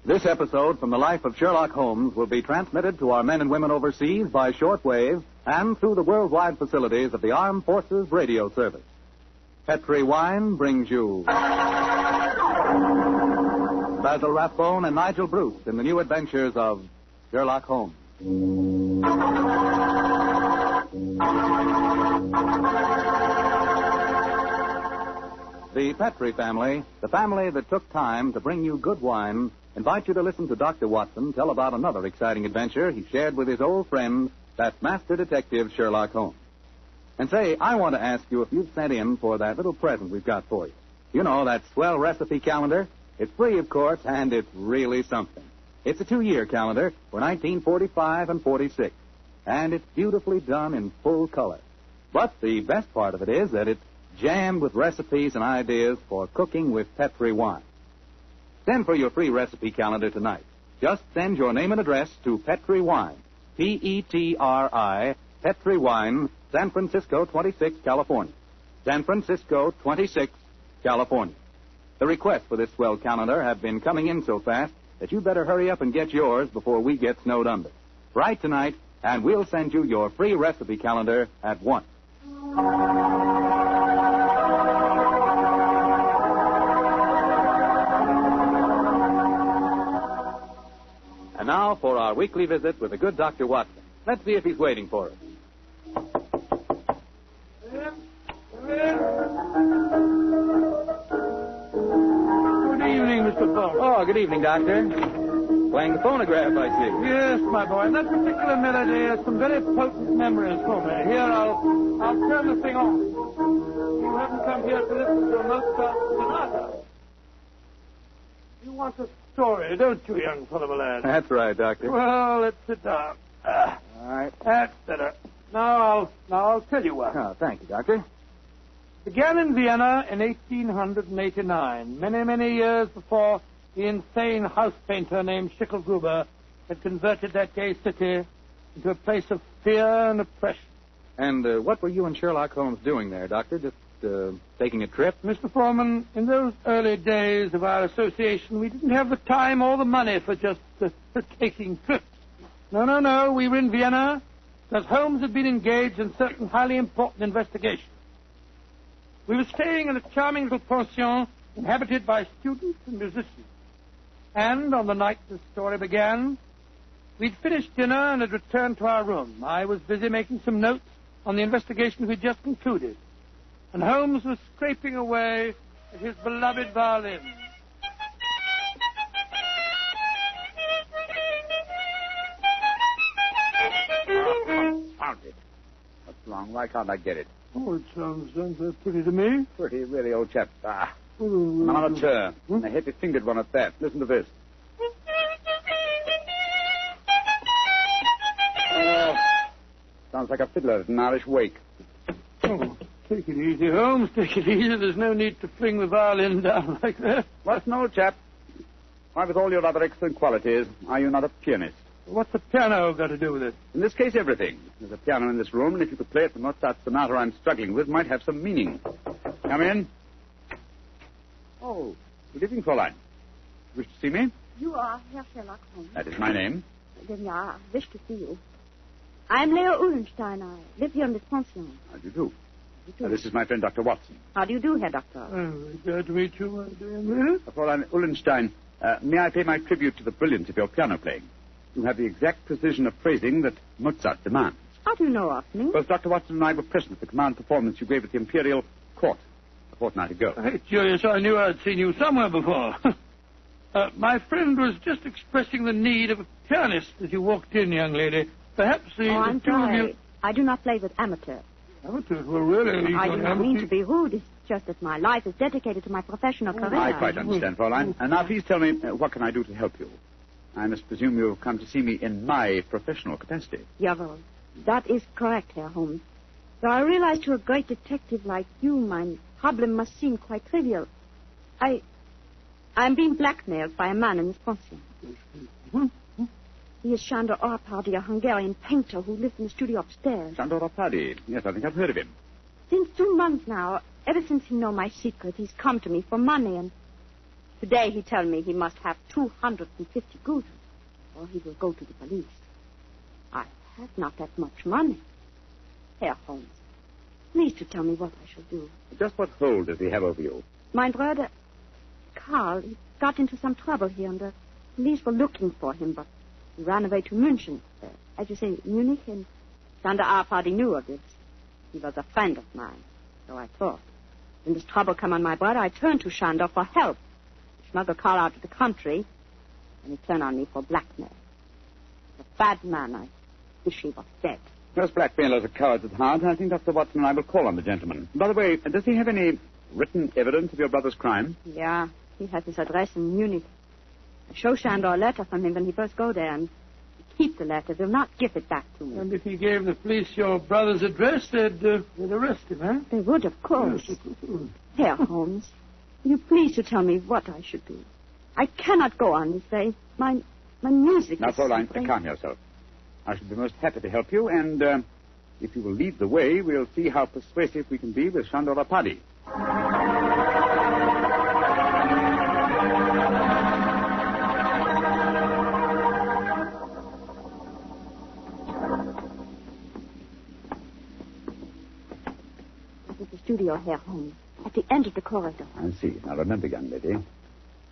This episode from the life of Sherlock Holmes will be transmitted to our men and women overseas by shortwave and through the worldwide facilities of the Armed Forces Radio Service. Petri Wine brings you Basil Rathbone and Nigel Bruce in the new adventures of Sherlock Holmes. The Petri family, the family that took time to bring you good wine, invite you to listen to Dr. Watson tell about another exciting adventure he shared with his old friend, that master detective Sherlock Holmes. And say, I want to ask you if you've sent in for that little present we've got for you. You know, that swell recipe calendar. It's free, of course, and it's really something. It's a 2-year calendar for 1945 and 46, and it's beautifully done in full color. But the best part of it is that it's jammed with recipes and ideas for cooking with Petri wine. Send for your free recipe calendar tonight. Just send your name and address to Petri Wine, Petri, Petri Wine, San Francisco 26, California. San Francisco 26, California. The requests for this swell calendar have been coming in so fast that you better hurry up and get yours before we get snowed under. Write tonight, and we'll send you your free recipe calendar at once. And now for our weekly visit with the good Dr. Watson. Let's see if he's waiting for us. Good evening, Mr. Holmes. Oh, good evening, Doctor. Playing the phonograph, I see. Yes, my boy. And that particular melody has some very potent memories for me. Here, I'll turn the thing off. You haven't come here to listen to a Mozart sonata. You want a story, don't you, young fellow, my lad? That's right, Doctor. Well, let's sit down. All right. That's better. Now I'll tell you what. Oh, thank you, Doctor. Began in Vienna in 1889, many years before the insane house painter named Schicklgruber had converted that gay city into a place of fear and oppression. And what were you and Sherlock Holmes doing there, Doctor? Just taking a trip? Mr. Foreman, in those early days of our association, we didn't have the time or the money for just taking trips. No. We were in Vienna because Holmes had been engaged in certain highly important investigations. We were staying in a charming little pension inhabited by students and musicians. And on the night the story began, we'd finished dinner and had returned to our room. I was busy making some notes on the investigation we'd just concluded. And Holmes was scraping away at his beloved violin. Found it. What's wrong? Why can't I get it? Oh, it sounds pretty to me. Pretty, really, old chap. I'm on a chair. A heavy-fingered one at that. Listen to this. Oh, sounds like a fiddler at an Irish wake. Oh, take it easy, Holmes. Take it easy. There's no need to fling the violin down like that. What's an old chap? Why, with all your other excellent qualities, are you not a pianist? What's the piano got to do with it? In this case, everything. There's a piano in this room, and if you could play it, the Mozart sonata I'm struggling with might have some meaning. Come in. Oh, good evening, Fräulein. Wish to see me? You are Herr Sherlock Holmes. That is my name. Then, I wish to see you. I'm Leo Uhlenstein. I live here in this pension. How do you do? This is my friend, Dr. Watson. How do you do, Herr Doctor? Glad to meet you, dear. Fräulein Uhlenstein, may I pay my tribute to the brilliance of your piano playing? You have the exact precision of phrasing that Mozart demands. How do you know of me? Both Dr. Watson and I were present at the command performance you gave at the Imperial Court a fortnight ago. Hey, curious, I knew I'd seen you somewhere before. My friend was just expressing the need of a pianist as you walked in, young lady. Perhaps I'm two of you... sorry. I do not play with amateurs. Amateurs? Well, really? I do not mean to be rude. It's just that my life is dedicated to my professional career. I quite understand, Fräulein. And now please tell me, what can I do to help you? I must presume you've come to see me in my professional capacity. Jawohl. That is correct, Herr Holmes. Though I realize to a great detective like you, my problem must seem quite trivial. I'm being blackmailed by a man in this pension. He is Sándor Árpádi, a Hungarian painter who lives in the studio upstairs. Sándor Árpádi. Yes, I think I've heard of him. Since 2 months now, ever since he know my secret, he's come to me for money, and Today he told me he must have 250 gulden, or he will go to the police. I have not that much money. Herr Holmes, please to tell me what I shall do. Just what hold does he have over you? My brother, Karl, he got into some trouble here, and the police were looking for him, but he ran away to München. As you say, Munich, and Sander our party knew of this. He was a friend of mine, so I thought. When this trouble came on my brother, I turned to Shandor for help. He smuggled Karl out of the country, and he turned on me for blackmail. He's a bad man. I wish he was dead. Most blackmailers are cowards at heart. I think Dr. Watson and I will call on the gentleman. By the way, does he have any written evidence of your brother's crime? Yeah, he has his address in Munich. I show Shandor a letter from him when he first go there, and he keep the letter. Will not give it back to me. And if he gave the police your brother's address, they'd arrest him, huh? They would, of course. Herr Holmes, will you please to tell me what I should do? I cannot go on this way. My music Now, is... Fräulein, calm yourself. I shall be most happy to help you, and if you will lead the way, we'll see how persuasive we can be with Shandor Apadi. This is the studio, Herr Holmes, at the end of the corridor. I see. Now, remember, young lady,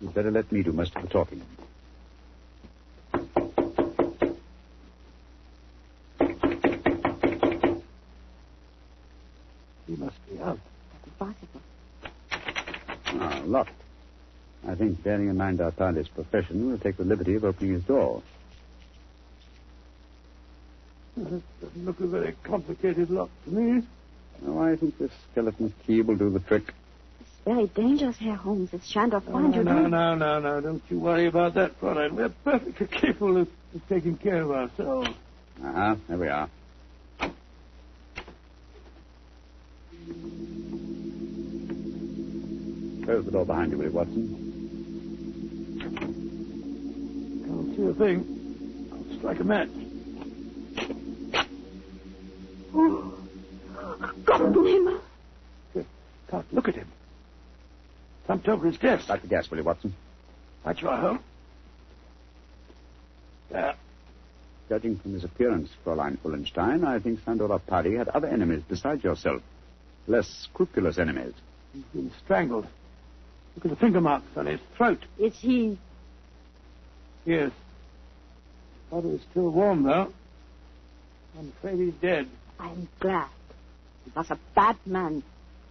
you'd better let me do most of the talking. He must be out. That's impossible. Ah, locked. I think, bearing in mind our pilot's profession, we'll take the liberty of opening his door. That doesn't look a very complicated lock to me. Oh, I think this skeleton key will do the trick. It's very dangerous, Herr Holmes. If Shandor finds you... No. Don't you worry about that, Fräulein. We're perfectly capable of taking care of ourselves. There we are. Close the door behind you, will you, Watson? Can't see a thing. I'll strike a match. Oh, Gott im Himmel. Can't look at him. Thumped over his desk. Light the gas, will you, Watson? Right you are, Holmes. There. Judging from his appearance, Fräulein Ullenstein, I think Sandor Apadi had other enemies besides yourself. Less scrupulous enemies. He's been strangled. Look at the finger marks on his throat. Is he... Yes. Body is still warm, though. I'm afraid he's dead. I'm glad. He was a bad man.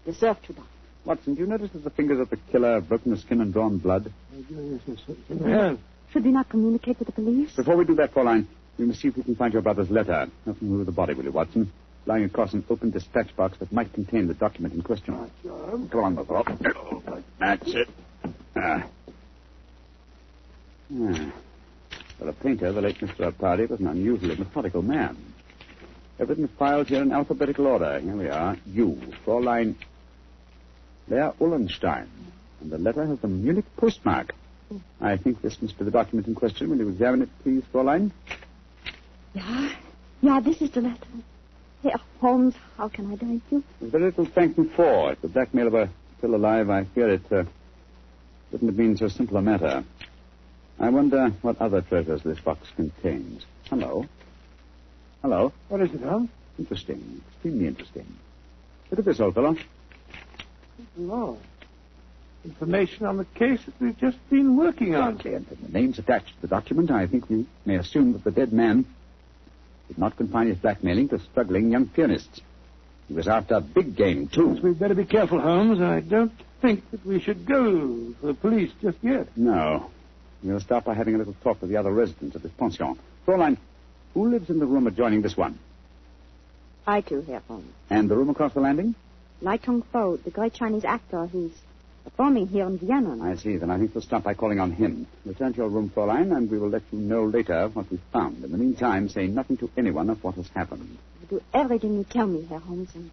Deserved to die. Watson, do you notice that the fingers of the killer have broken the skin and drawn blood? Yes. Should we not communicate with the police? Before we do that, Fräulein, we must see if we can find your brother's letter. Nothing to do with the body, will you, Watson? Lying across an open dispatch box that might contain the document in question. Come on, Mother. That's it. For a painter, the late Mr. Apadi was an unusually methodical man. I've written the files here in alphabetical order. Here we are. You, Fräulein Leah Ullenstein. And the letter has the Munich postmark. I think this must be the document in question. Will you examine it, please, Fräulein? Yeah, this is the letter. Herr Holmes, how can I thank you? There's very little to thank me for. If the blackmailer were still alive, I fear it wouldn't have been so simple a matter. I wonder what other treasures this box contains. Hello? What is it, Holmes? Interesting. Extremely interesting. Look at this, old fellow. Lord. Information on the case that we've just been working on. Exactly, and from the names attached to the document, I think we may assume that the dead man did not confine his blackmailing to struggling young pianists. He was after big game, too. Yes, we'd better be careful, Holmes. I don't think that we should go for the police just yet. No. We'll start by having a little talk with the other residents of this pension. Fräulein, who lives in the room adjoining this one? I too, Herr Holmes. And the room across the landing? Lai Tong-fo, the great Chinese actor who's performing here in Vienna. I see. Then I think we'll start by calling on him. Return to your room, Fräulein, and we will let you know later what we've found. In the meantime, say nothing to anyone of what has happened. I'll do everything you tell me, Herr Holmes, and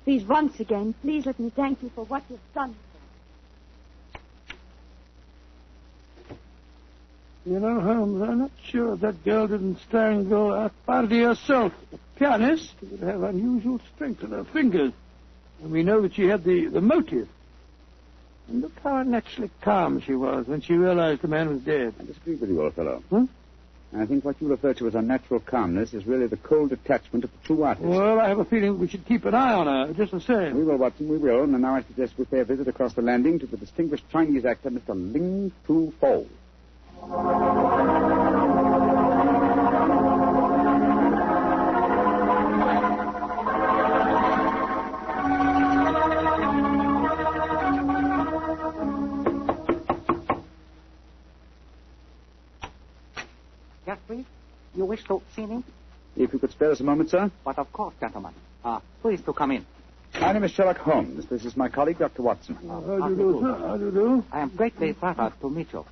please, once again, please let me thank you for what you've done. You know, Holmes, I'm not sure that girl didn't strangle Apadi herself. The pianist would have unusual strength in her fingers. And we know that she had the motive. And look how naturally calm she was when she realized the man was dead. I disagree with you, old fellow. Huh? I think what you refer to as unnatural calmness is really the cold detachment of the true artist. Well, I have a feeling we should keep an eye on her, just the same. We will, Watson, we will. And now I suggest we pay a visit across the landing to the distinguished Chinese actor, Mr. Ling Tu Fo. Yes, please. You wish to see me? If you could spare us a moment, sir. But of course, gentlemen. Please to come in. My name is Sherlock Holmes. This is my colleague, Dr. Watson. How do you do, sir? How do you do? I am greatly flattered to meet you.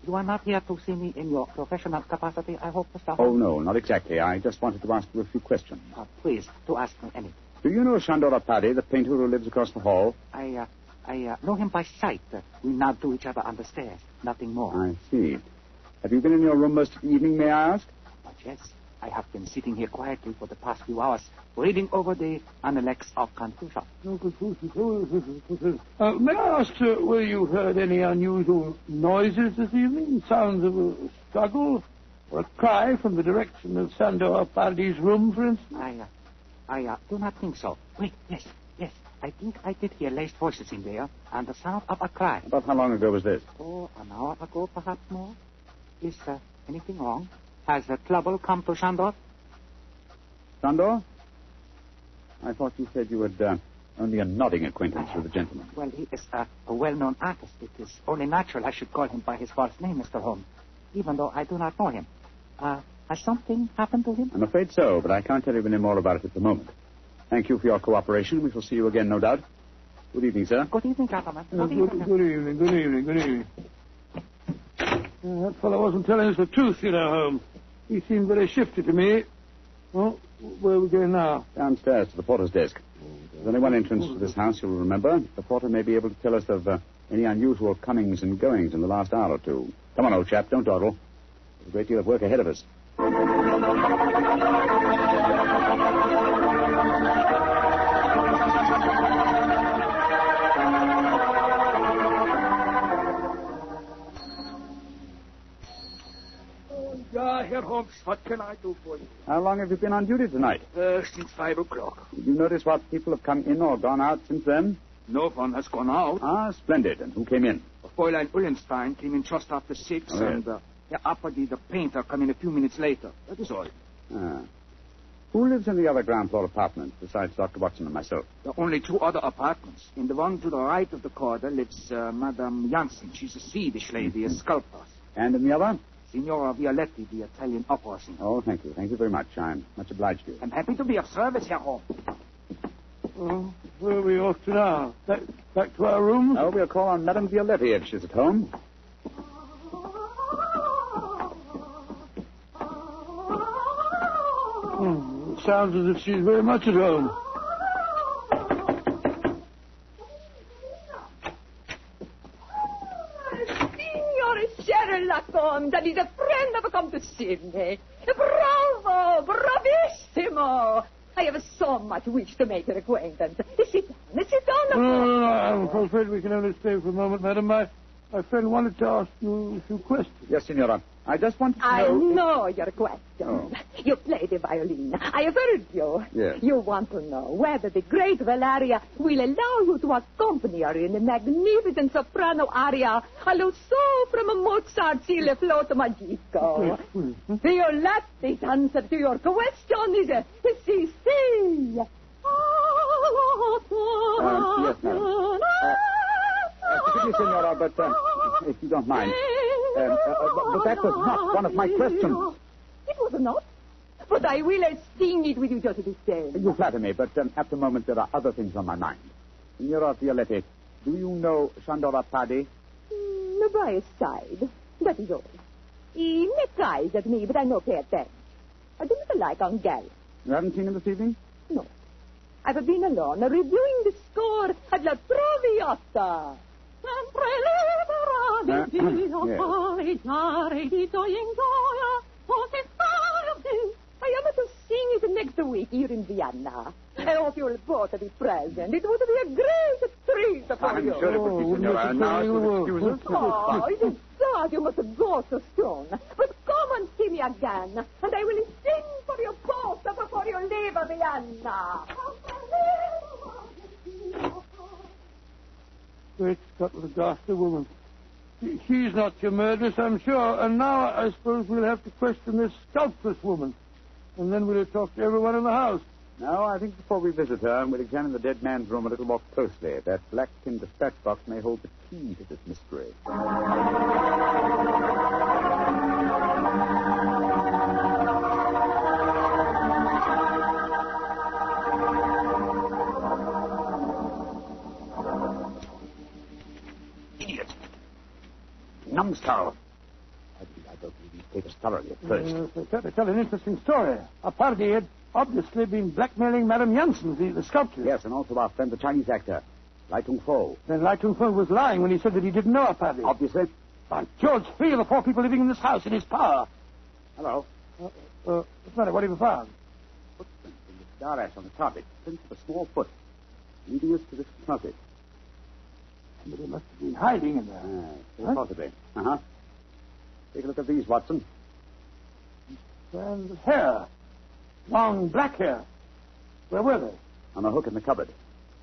You are not here to see me in your professional capacity, I hope, Mr. Oh, Holmes? no, not exactly. I just wanted to ask you a few questions. Please, to ask me anything. Do you know Shandor Apadi, the painter who lives across the hall? I know him by sight. We nod to each other on the stairs. Nothing more. I see. Have you been in your room most of the evening, may I ask? But yes, I have been sitting here quietly for the past few hours, reading over the Analects of Confucius. May I ask, sir, whether you heard any unusual noises this evening? Sounds of a struggle or a cry from the direction of Sandor Apadi's room, for instance? I do not think so. Wait, yes. I think I did hear laced voices in there, and the sound of a cry. About how long ago was this? Oh, an hour ago, perhaps more. Is anything wrong? Has trouble come to Shandor? Shandor? I thought you said you had only a nodding acquaintance with the gentleman. Well, he is a well-known artist. It is only natural I should call him by his false name, Mr. Holmes, even though I do not know him. Has something happened to him? I'm afraid so, but I can't tell you any more about it at the moment. Thank you for your cooperation. We shall see you again, no doubt. Good evening, sir. Good evening, gentlemen. Good evening. That fellow wasn't telling us the truth, you know, Holmes. He seemed very shifty to me. Well, where are we going now? Downstairs to the porter's desk. There's only one entrance to this house, you'll remember. The porter may be able to tell us of any unusual comings and goings in the last hour or two. Come on, old chap, don't dawdle. There's a great deal of work ahead of us. Herr Holmes, what can I do for you? How long have you been on duty tonight? Since 5 o'clock. Did you notice what people have come in or gone out since then? No one has gone out. Ah, splendid. And who came in? Fräulein Ullenstein came in just after 6, Oh, yes. and Herr Apadi, the painter, came in a few minutes later. That is all. Ah. Who lives in the other ground floor apartment besides Dr. Watson and myself? There are only 2 other apartments. In the one to the right of the corridor lives Madame Janssen. She's a Swedish lady, a sculptor. And in the other? Signora Violetti, the Italian opera singer. Oh, thank you. Thank you very much. I'm much obliged to you. I'm happy to be of service, Herr Holmes. Where are we off to now? Back to our rooms? Oh, we'll call on Madame Violetti if she's at home. It sounds as if she's very much at home. Sherlock Holmes, that is a friend have come to see me. Bravo! Bravissimo! I have so much wish to make your acquaintance. Sit down. No, I'm afraid we can only stay for a moment, madam. My friend wanted to ask you a few questions. Yes, Signora. I just want to know... I know your question. Oh. You play the violin. I have heard you. Yes. You want to know whether the great Valeria will allow you to accompany her in the magnificent soprano aria Allo So from Mozart's Il Flauto Magico. Violetti's answer to your question is si. Yes, madam. Excuse me, Signora, but if you don't mind... but that was not one of my questions. It was not. But I will sing it with you just the same. You flatter me, but at the moment there are other things on my mind. Signora Violetti, do you know Shandor Apadi? By his side. That is all. He makes eyes at me, but I no pay attention. I do not like on galley. You haven't seen him this evening? No. I've been alone, reviewing the score at La Traviata. Sempre yes. I am to sing it next week here in Vienna. I hope you'll both be present. It would be a great treat for I'm you. sure it would be, Senora. Now, if you'll excuse us. Oh, it is sad you must go so soon. But come and see me again, and I will sing for you both before you leave Vienna. Great Scott, what a ghastly woman. She's not your murderess, I'm sure. And now I suppose we'll have to question this sculptress woman. And then we'll talk to everyone in the house. No, I think before we visit her, we'll examine the dead man's room a little more closely. That black tin dispatch box may hold the key to this mystery. Idiot! Numbskull! I don't read these papers thoroughly at first. They try to tell an interesting story. Our party had obviously been blackmailing Madame Janssen, the sculptor. Yes, and also our friend, the Chinese actor, Lai Tung-fo. Then Lai Tung-fo was lying when he said that he didn't know our party. Obviously. By George, 3 of the 4 people living in this house in his power. Hello. What's the matter? What have you found? Footprints in the cigar ash on the carpet. Prints of a small foot. Leading us to this closet. Somebody must have been hiding in there. Possibly. Uh-huh. Take a look at these, Watson. And hair. Long black hair. Where were they? On a hook in the cupboard.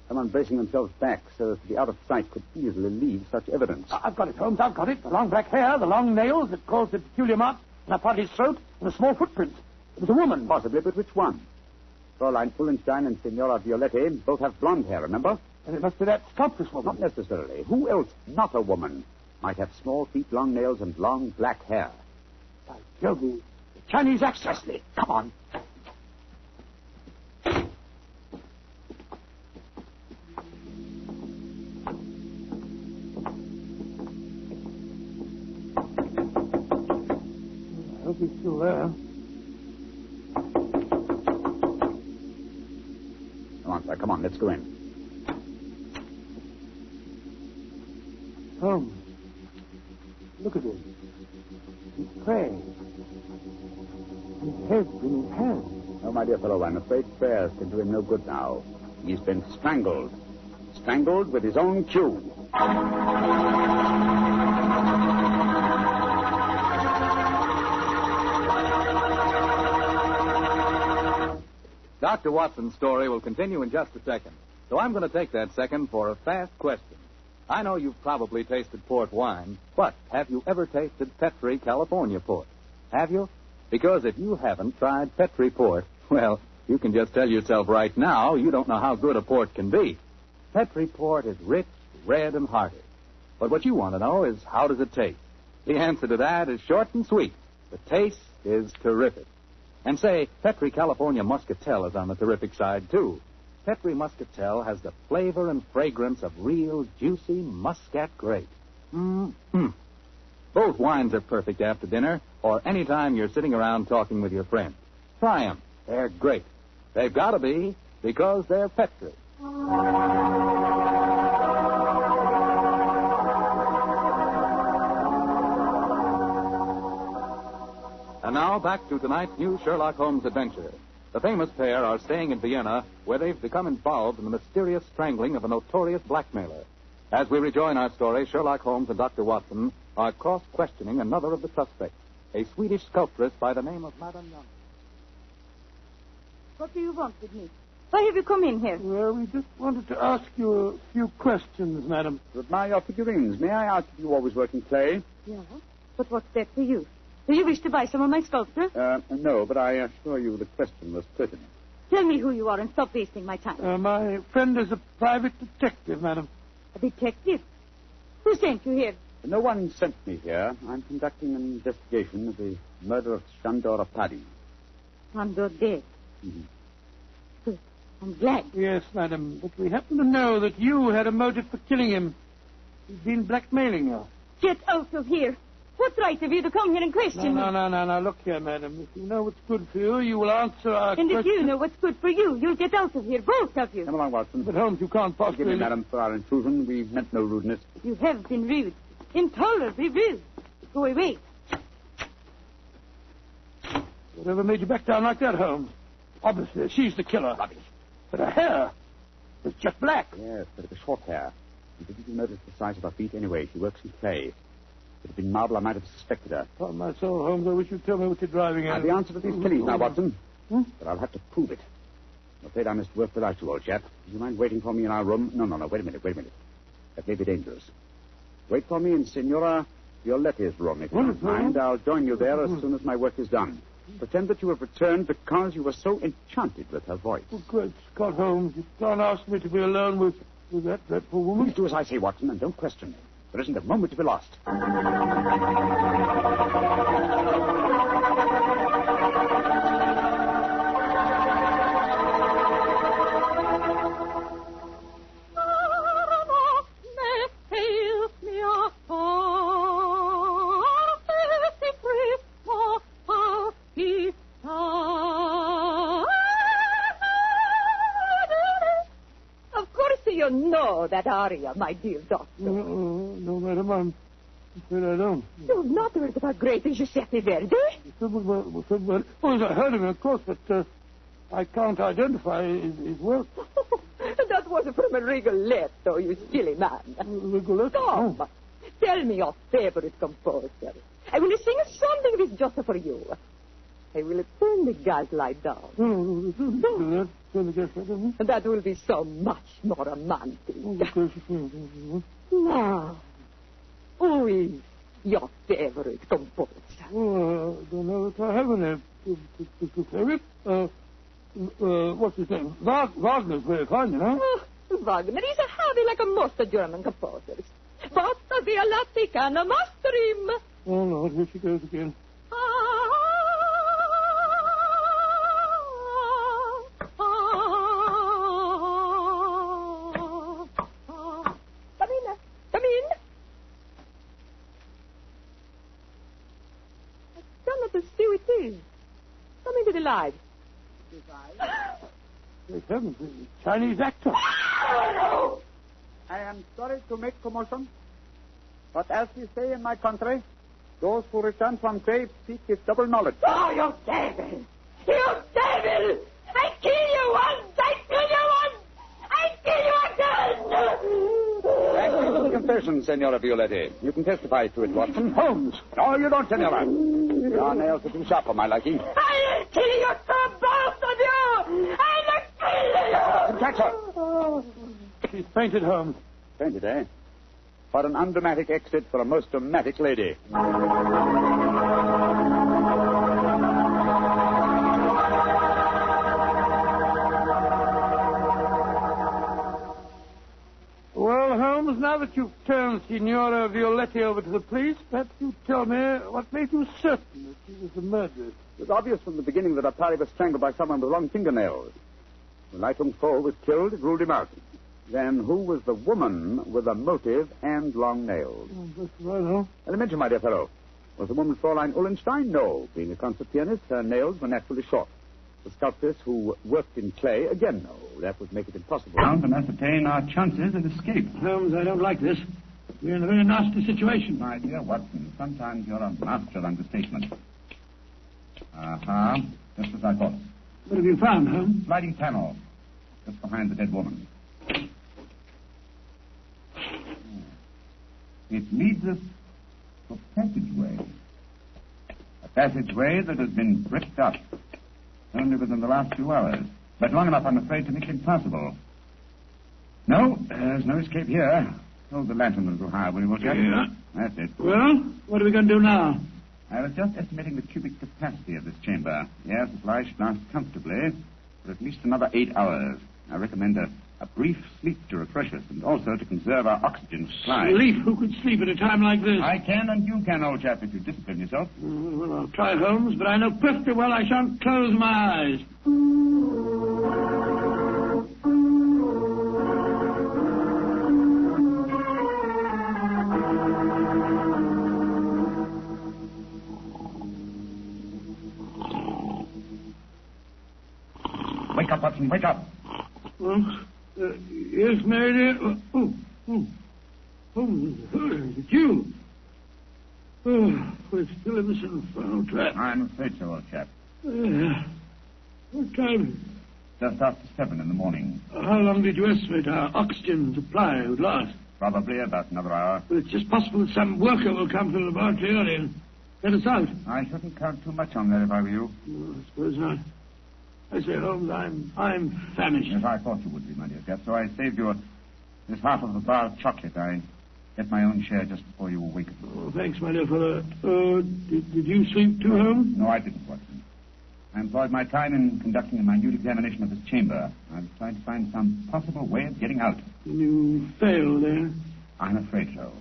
Someone bracing themselves back so as to be out of sight could easily leave such evidence. I've got it, Holmes. I've got it. The long black hair, the long nails that caused the peculiar marks on our party's throat, and the small footprints. It was a woman. Possibly, but which one? Fräulein Fullenstein and Signora Violetti both have blonde hair, remember? And it must be that sculptress woman. Not necessarily. Who else, not a woman, might have small feet, long nails, and long black hair? By Jove, the Chinese actress. Come on. I hope he's still there. Come on, sir. Come on. Let's go in. Holmes, look at him. He's praying. His head's in his hand. No, my dear fellow, I'm afraid prayers can do him no good now. He's been strangled. Strangled with his own cue. Dr. Watson's story will continue in just a second. So I'm going to take that second for a fast question. I know you've probably tasted port wine, but have you ever tasted Petri California port? Have you? Because if you haven't tried Petri port, well, you can just tell yourself right now you don't know how good a port can be. Petri port is rich, red, and hearty. But what you want to know is, how does it taste? The answer to that is short and sweet. The taste is terrific. And say, Petri California Muscatel is on the terrific side, too. Petri Muscatel has the flavor and fragrance of real, juicy Muscat grape. Both wines are perfect after dinner or any time you're sitting around talking with your friends. Try them. They're great. They've got to be, because they're Petri. And now, back to tonight's new Sherlock Holmes adventure. The famous pair are staying in Vienna, where they've become involved in the mysterious strangling of a notorious blackmailer. As we rejoin our story, Sherlock Holmes and Dr. Watson are cross-questioning another of the suspects, a Swedish sculptress by the name of Madame Janssen. What do you want with me? Why have you come in here? Well, we just wanted to ask you a few questions, madam. To admire your figurines, may I ask if you always work in clay? Yeah. But what's that for you? Do you wish to buy some of my sculpture? No, but I assure you the question was pertinent. Tell me who you are and stop wasting my time. My friend is a private detective, madam. A detective? Who sent you here? No one sent me here. I'm conducting an investigation of the murder of Shandor Paddy. Shandor dead. Mm-hmm. Good. I'm glad. Yes, madam, but we happen to know that you had a motive for killing him. He's been blackmailing you. Get out of here. What right have you to come here and question me? No. Look here, madam. If you know what's good for you, you will answer our And question. if you know what's good for you, you'll get out of here, both of you. Come along, Watson. But, Holmes, you can't possibly... Forgive me, madam, for our intrusion. We meant no rudeness. You have been rude. Intolerably rude. Go away. Whatever made you back down like that, Holmes? Obviously, she's the killer. Rubbish. But her hair was jet black. Yes, but it was short hair. And didn't you notice the size of her feet anyway? She works in clay. If it had been marble, I might have suspected her. Upon my soul, Holmes, I wish you'd tell me what you're driving at. I've the answer to these clues now, Watson. But I'll have to prove it. I'm afraid I must work without you, old chap. Do you mind waiting for me in our room? No. Wait a minute. That may be dangerous. Wait for me in Signora Violetti's room, if you don't mind. I'll join you there as soon as my work is done. Pretend that you have returned because you were so enchanted with her voice. Oh, great Scott, Holmes. You can't ask me to be alone with that dreadful woman. Please do as I say, Watson, and don't question me. There isn't a moment to be lost. That aria, my dear doctor. No, madam, I'm afraid I don't. You've not heard of our great Giuseppe Verdi? Oh, yes, I heard him, of course, but I can't identify his work. That was from a Rigoletto, you silly man. Rigoletto? Come, tell me your favorite composer. I will sing something of it just for you. I will turn the gaslight down. That will be so much more romantic. Now, who is your favorite composer? Oh, I don't know if I have any favorite. What's his name? Wagner's very fine, you know. Wagner is a heavy like most German composers. But the Violatti can master him. Oh, Lord, here she goes again. Live. Great heavens, Chinese actor. I am sorry to make commotion, but as we say in my country, those who return from grave speak with double knowledge. Oh, you devil! You devil! I kill you once! I kill you once! I kill you again! Thank you for the confession, Senora Violetti. You can testify to it, Watson. Holmes! No, you don't, Senora. Your nails are too sharp for my liking. I'll kill you, sir, both of you! I'll kill you! Catch her. She's fainted, Holmes. Fainted, eh? What an undramatic exit for a most dramatic lady. Well, Holmes, now that you've turned Signora Violetti over to the police, perhaps you tell me what made you certain that she was the murderer. It was obvious from the beginning that Apari was strangled by someone with long fingernails. When Lightung Fo was killed, it ruled him out. Then who was the woman with a motive and long nails? Oh, that's right, huh? Elementary, my dear fellow. Was the woman Fräulein Ullenstein? No. Being a concert pianist, her nails were naturally short. The sculptress who worked in clay? Again, no. That would make it impossible. Now to ascertain our chances of escape. Holmes, I don't like this. We're in a very nasty situation. My dear Watson, sometimes you're a master of understatement. Aha, just as I thought. What have you found, Holmes? Sliding panel, just behind the dead woman. It leads us to a passageway. A passageway that has been bricked up only within the last few hours. But long enough, I'm afraid, to make it impossible. No, there's no escape here. Hold the lantern a little higher, will you, Jack? Yeah. That's it. Well, what are we going to do now? I was just estimating the cubic capacity of this chamber. Yes, the fly should last comfortably for at least another 8 hours. I recommend a brief sleep to refresh us and also to conserve our oxygen supply. Sleep? Who could sleep at a time like this? I can and you can, old chap, if you discipline yourself. Well, I'll try, Holmes, but I know perfectly well I shan't close my eyes. Wake up, Watson, wake up. Yes, Mary dear. It's you. Oh, we're still in this infernal trap. I'm afraid so, old chap. What time just after 7 in the morning. How long did you estimate our oxygen supply would last? Probably about another hour. Well, it's just possible that some worker will come from the laboratory early and let us out. I shouldn't count too much on that if I were you. Oh, I suppose not. I say, Holmes, I'm famished. Yes, I thought you would be, my dear chap, so I saved you this half of the bar of chocolate. I ate my own share just before you awakened. Oh, thanks, my dear fellow. Did you sleep too, Holmes? No, I didn't, Watson. I employed my time in conducting a minute examination of this chamber. I was trying to find some possible way of getting out. And you failed there? I'm afraid so.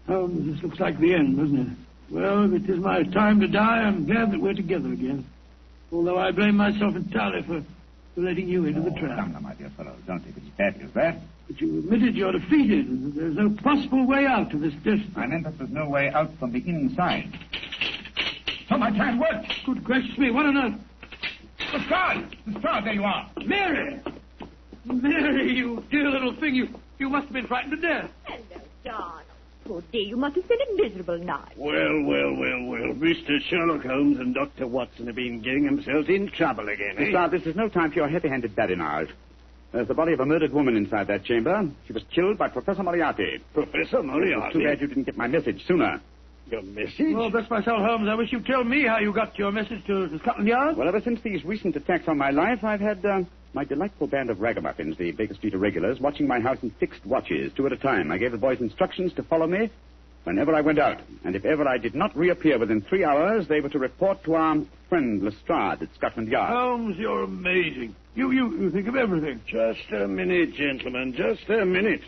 Holmes, this looks like the end, doesn't it? Well, if it is my time to die, I'm glad that we're together again. Although I blame myself entirely for letting you into the trap. Come now, my dear fellow. Don't take it as badly as that. But you admitted you're defeated, and there's no possible way out of this distance. I meant that there's no way out from the inside. So my plan worked. Good gracious me, what on earth? Lestrade, there you are. Mary! Mary, you dear little thing, you must have been frightened to death. Hello, John. Poor dear, you must have spent a miserable night. Well. Mr. Sherlock Holmes and Dr. Watson have been getting themselves in trouble again, eh? Sir, this is no time for your heavy-handed badinage. There's the body of a murdered woman inside that chamber. She was killed by Professor Moriarty. Professor Moriarty? It's too bad you didn't get my message sooner. Your message? Well, bless my soul, Holmes, I wish you'd tell me how you got your message to Scotland Yard. Well, ever since these recent attacks on my life, I've had my delightful band of ragamuffins, the Baker Street Irregulars, watching my house in fixed watches, 2 at a time. I gave the boys instructions to follow me whenever I went out. And if ever I did not reappear within 3 hours, they were to report to our friend Lestrade at Scotland Yard. Holmes, you're amazing. You think of everything. Just a minute, gentlemen, just a minute.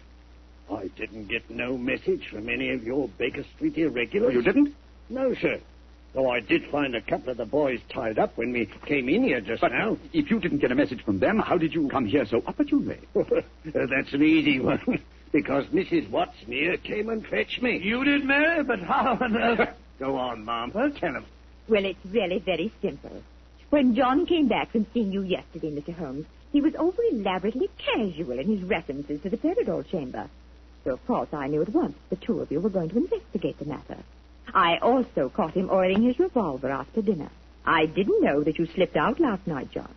I didn't get no message from any of your Baker Street irregulars. Oh, you didn't? No, sir. Though I did find a couple of the boys tied up when we came in here just now. If you didn't get a message from them, how did you come here so opportunely? That's an easy one. Because Mrs. Watson here came and fetched me. You did, Mary? But how on earth? Go on, Mom. Tell him. Well, it's really very simple. When John came back from seeing you yesterday, Mr. Holmes, he was over elaborately casual in his references to the Peridot chamber. So, of course, I knew at once the two of you were going to investigate the matter. I also caught him oiling his revolver after dinner. I didn't know that you slipped out last night, John.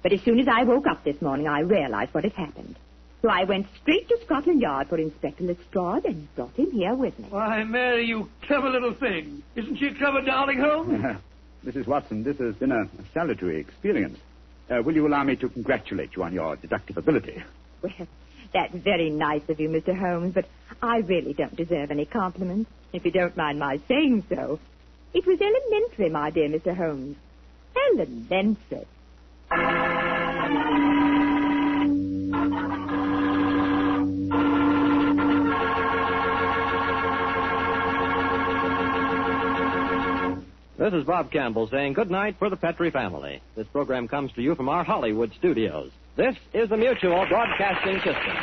But as soon as I woke up this morning, I realized what had happened. So I went straight to Scotland Yard for Inspector Lestrade and brought him here with me. Why, Mary, you clever little thing. Isn't she a clever darling, Holmes? Mrs. Watson, this has been a salutary experience. Will you allow me to congratulate you on your deductive ability? Well, that's very nice of you, Mr. Holmes, but I really don't deserve any compliments, if you don't mind my saying so. It was elementary, my dear Mr. Holmes. Elementary. This is Bob Campbell saying good night for the Petrie family. This program comes to you from our Hollywood studios. This is the Mutual Broadcasting System.